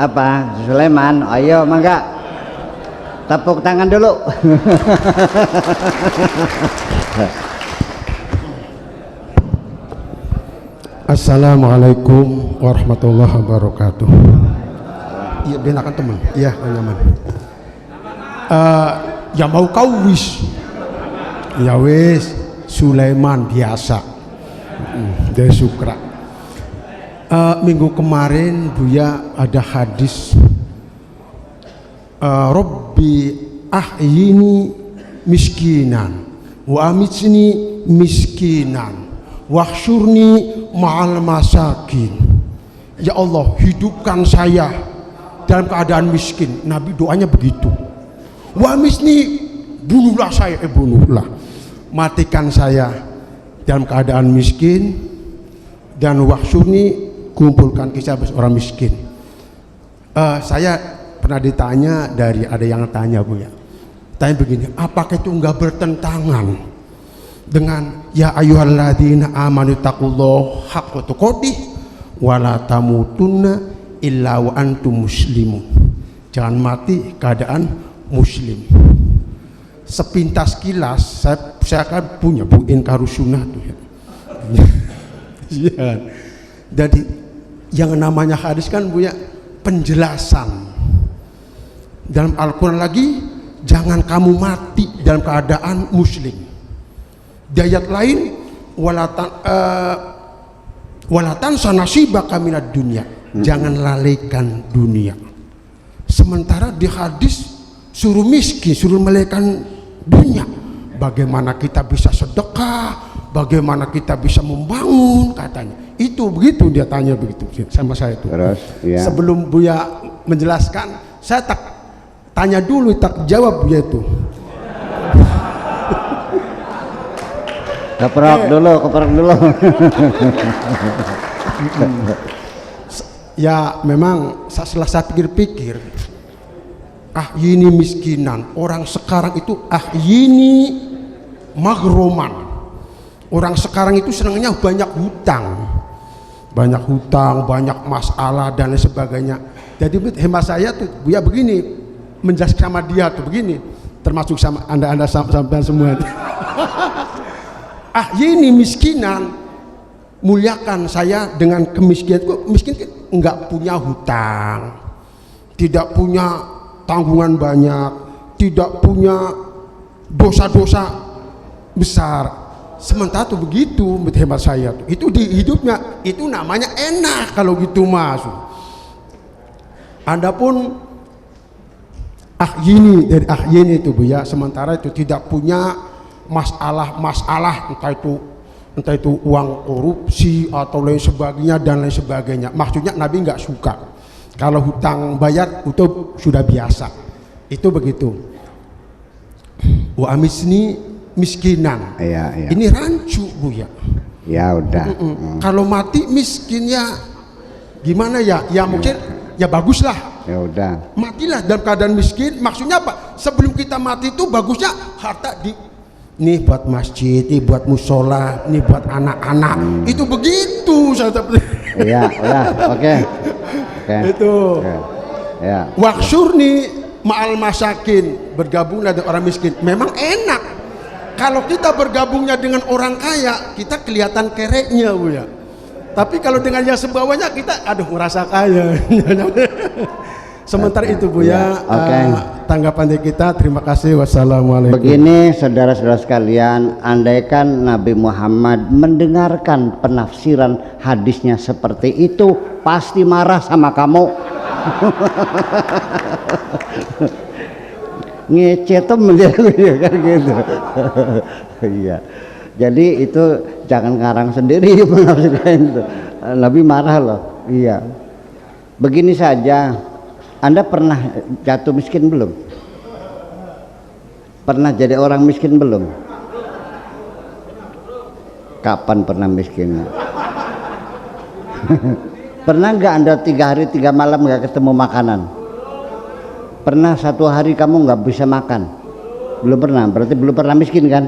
apa Sulaiman, ayo mangga tepuk tangan dulu. Assalamualaikum warahmatullahi wabarakatuh. Iya benakan teman, iya nyaman. Ya mau kau wis, ya wis Sulaiman biasa, dari Sukra. Minggu kemarin Buya ada hadis, Robbi ahyini miskinan, wa amitni miskinan, wahsyurni ma'al masakin. Ya Allah, hidupkan saya dalam keadaan miskin. Nabi doanya begitu. Wa misni, bunuhlah saya, bunuhlah, matikan saya dalam keadaan miskin, dan wahsyurni, kumpulkan kisah orang miskin. Saya pernah ditanya dari ada yang tanya Bu ya, tanya begini, apakah itu enggak bertentangan dengan ya ayyuhalladzina amanu taqullaha haqqa tuqatih wa la tamutunna illa wa antum muslimun. Jangan mati keadaan muslim. Sepintas kilas saya kan punya Bu Inkarus Sunnah tuh ya. Ya. Jadi yang namanya hadis kan Bu ya, penjelasan. Dalam Al-Qur'an lagi, jangan kamu mati dalam keadaan muslim. Di ayat lain, walatan sanasibaka minad dunya, jangan lalaikan dunia. Sementara di hadis suruh miskin, suruh melaikan dunia. Bagaimana kita bisa sedekah, bagaimana kita bisa membangun, katanya. Itu begitu dia tanya begitu sama saya itu. Terus, ya. Sebelum Buya menjelaskan, saya tak tanya dulu, tak jawab Buya itu. Keprok dulu. Ya memang setelah saya pikir-pikir, ini miskinan orang sekarang itu ini maghroman. Orang sekarang itu senangnya banyak hutang, banyak masalah dan lain sebagainya. Jadi hemat saya tuh Buya begini menjelaskan sama dia tuh begini, termasuk sama anda sampai semua. Ini miskinan, muliakan saya dengan kemiskinan. Miskin enggak punya hutang, tidak punya tanggungan banyak, tidak punya dosa-dosa besar. Sementara tuh begitu hemat saya tuh, itu di hidupnya itu namanya enak kalau gitu masuk. Anda pun dari ini itu Bu ya, sementara itu tidak punya masalah entah itu uang korupsi atau lain sebagainya dan lain sebagainya. Maksudnya Nabi nggak suka kalau hutang bayar itu sudah biasa, itu begitu. Wa amisni miskinan, iya. Ini rancu Bu ya. Ya udah. Kalau mati miskin ya gimana ya? Ya mungkin ya baguslah. Ya udah. Matilah dalam keadaan miskin. Maksudnya apa? Sebelum kita mati itu bagusnya harta ini buat masjid, ini buat musola, ini buat anak-anak. Itu begitu saya. Iya, oke. Itu. Ya. Waksurni ma'al masakin, bergabunglah dengan orang miskin. Memang enak. Kalau kita bergabungnya dengan orang kaya, kita kelihatan kereknya Bu ya. Tapi kalau dengan yang sebawahnya kita merasa kaya. Sementara itu Bu ya, tanggapan dari kita. Terima kasih. Wassalamualaikum. Begini saudara-saudara sekalian, andaikan Nabi Muhammad mendengarkan penafsiran hadisnya seperti itu, pasti marah sama kamu. Ngecetem dia kan gitu. Iya. Jadi itu jangan ngarang sendiri menafsirkan itu. Nabi marah loh. Iya. Begini saja. Anda pernah jatuh miskin belum? Pernah jadi orang miskin belum? Kapan pernah miskin? Pernah nggak Anda 3 hari 3 malam nggak ketemu makanan? Pernah 1 hari kamu nggak bisa makan? Belum pernah, berarti belum pernah miskin kan?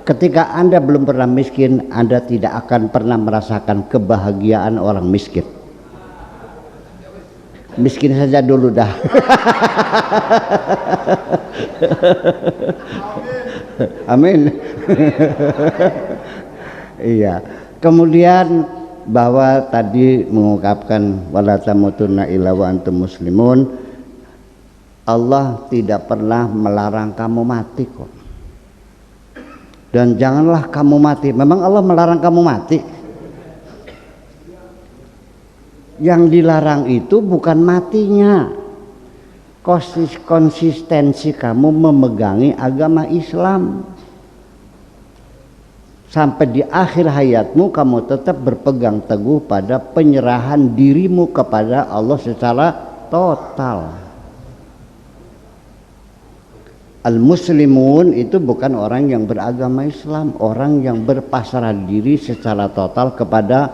Ketika Anda belum pernah miskin, Anda tidak akan pernah merasakan kebahagiaan orang miskin. miskin saja dulu dah. Amin. Iya. Kemudian bahwa tadi mengungkapkan wala tamutunna illa wa antum muslimun, Allah tidak pernah melarang kamu mati kok. Dan janganlah kamu mati. Memang Allah melarang kamu mati? Yang dilarang itu bukan matinya, konsistensi kamu memegangi agama Islam. Sampai di akhir hayatmu kamu tetap berpegang teguh pada penyerahan dirimu kepada Allah secara total. Al-muslimun itu bukan orang yang beragama Islam, orang yang berpasrah diri secara total kepada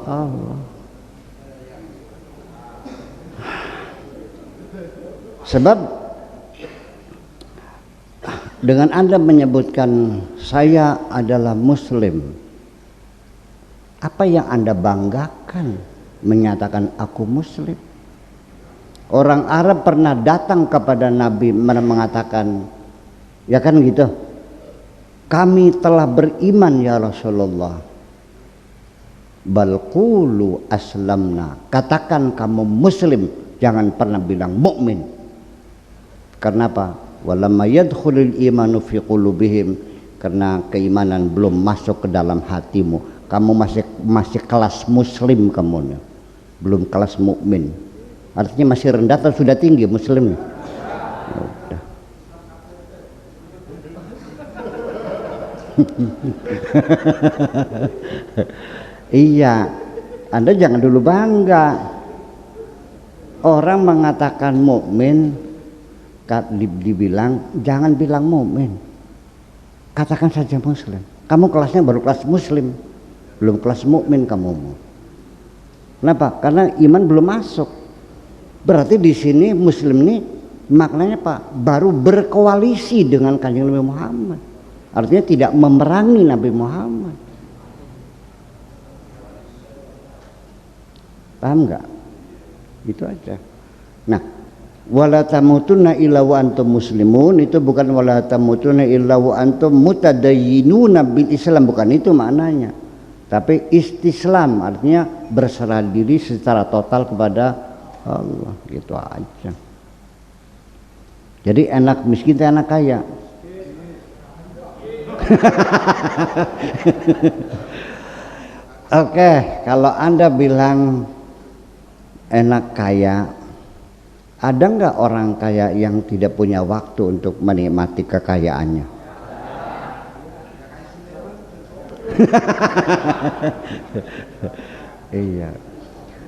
Allah. Sebab dengan Anda menyebutkan saya adalah muslim, apa yang Anda banggakan menyatakan aku muslim? Orang Arab pernah datang kepada Nabi mengatakan, ya kan gitu, kami telah beriman ya Rasulullah. Bal qulu aslamna, katakan kamu muslim, jangan pernah bilang mukmin. Kenapa? Walamma yadkhulul imanu fi qulubihim, karena keimanan belum masuk ke dalam hatimu. Kamu masih kelas muslim, kamu belum kelas mukmin. Artinya masih rendah atau sudah tinggi muslim? Udah. Iya, Anda jangan dulu bangga. Orang mengatakan mukmin, dibilang jangan bilang mukmin, katakan saja muslim. Kamu kelasnya baru kelas muslim, belum kelas mukmin kamu. Kenapa? Karena iman belum masuk. Berarti di sini muslim ini maknanya Pak, baru berkoalisi dengan Kanjeng Nabi Muhammad. Artinya tidak memerangi Nabi Muhammad. Paham nggak? Itu aja. Nah, wala tamutunna illa wa antum muslimun itu bukan wala tamutunna illa wa antum mutadayyinuna bil Islam, bukan itu maknanya. Tapi istislam artinya berserah diri secara total kepada Allah, gitu aja. Jadi enak miskin atau enak kaya? Oke, kalau Anda bilang enak kaya, ada nggak orang kaya yang tidak punya waktu untuk menikmati kekayaannya? Iya.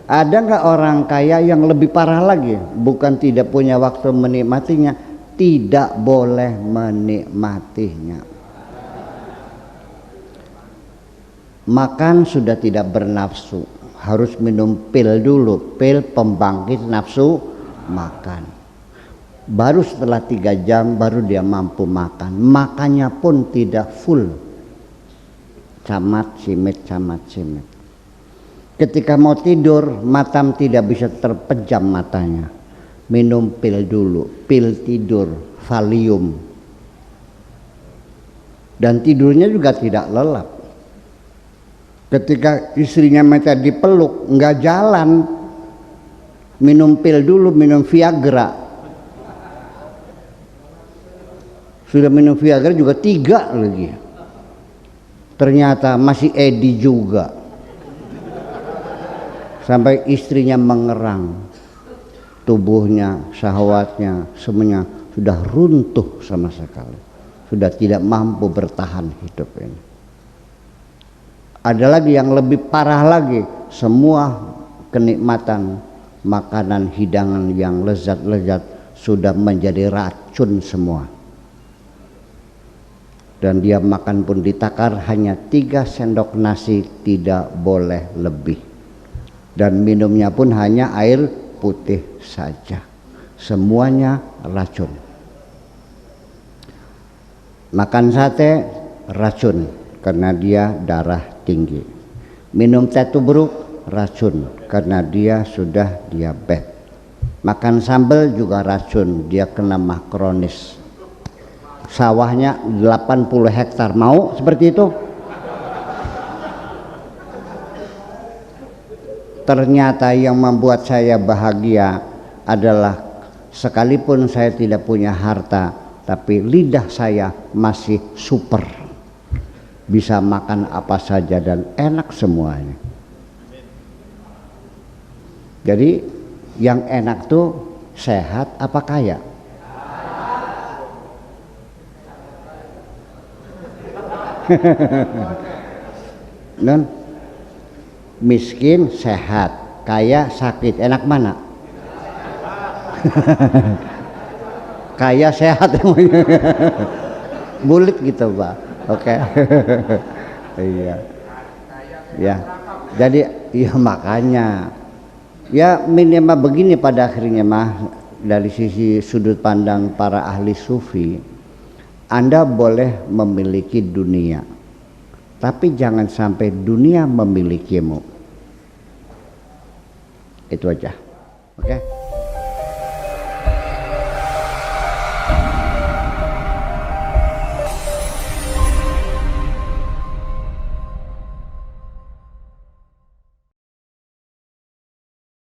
Ada nggak orang kaya yang lebih parah lagi? Bukan tidak punya waktu menikmatinya, tidak boleh menikmatinya. Makan sudah tidak bernafsu, harus minum pil dulu, pil pembangkit nafsu makan. Baru setelah 3 jam baru dia mampu makan. Makannya pun tidak full, camat cimit. Ketika mau tidur, matam tidak bisa terpejam matanya. Minum pil dulu, pil tidur, Valium. Dan tidurnya juga tidak lelap. Ketika istrinya minta dipeluk, nggak jalan. Minum pil dulu, minum Viagra. Sudah minum Viagra juga 3 lagi. Ternyata masih edi juga. Sampai istrinya mengerang, tubuhnya, syahwatnya, semuanya sudah runtuh sama sekali, sudah tidak mampu bertahan hidup ini. Ada lagi yang lebih parah lagi, semua kenikmatan makanan hidangan yang lezat-lezat sudah menjadi racun semua, dan dia makan pun ditakar hanya 3 sendok nasi, tidak boleh lebih. Dan minumnya pun hanya air putih saja. Semuanya racun. Makan sate racun karena dia darah tinggi. Minum teh tubruk racun karena dia sudah diabetes. Makan sambal juga racun, dia kena mah kronis. Sawahnya 80 hektar, mau seperti itu? Ternyata yang membuat saya bahagia adalah sekalipun saya tidak punya harta, tapi lidah saya masih super, bisa makan apa saja dan enak semuanya. Jadi yang enak tuh sehat apa kaya? Non, miskin sehat, kaya sakit, enak mana? Kaya sehat bulit gitu Pak. Oke. Iya ya, jadi ya makanya ya minimal begini pada akhirnya mah, dari sisi sudut pandang para ahli sufi, Anda boleh memiliki dunia, tapi jangan sampai dunia memilikimu. Itu aja. Oke.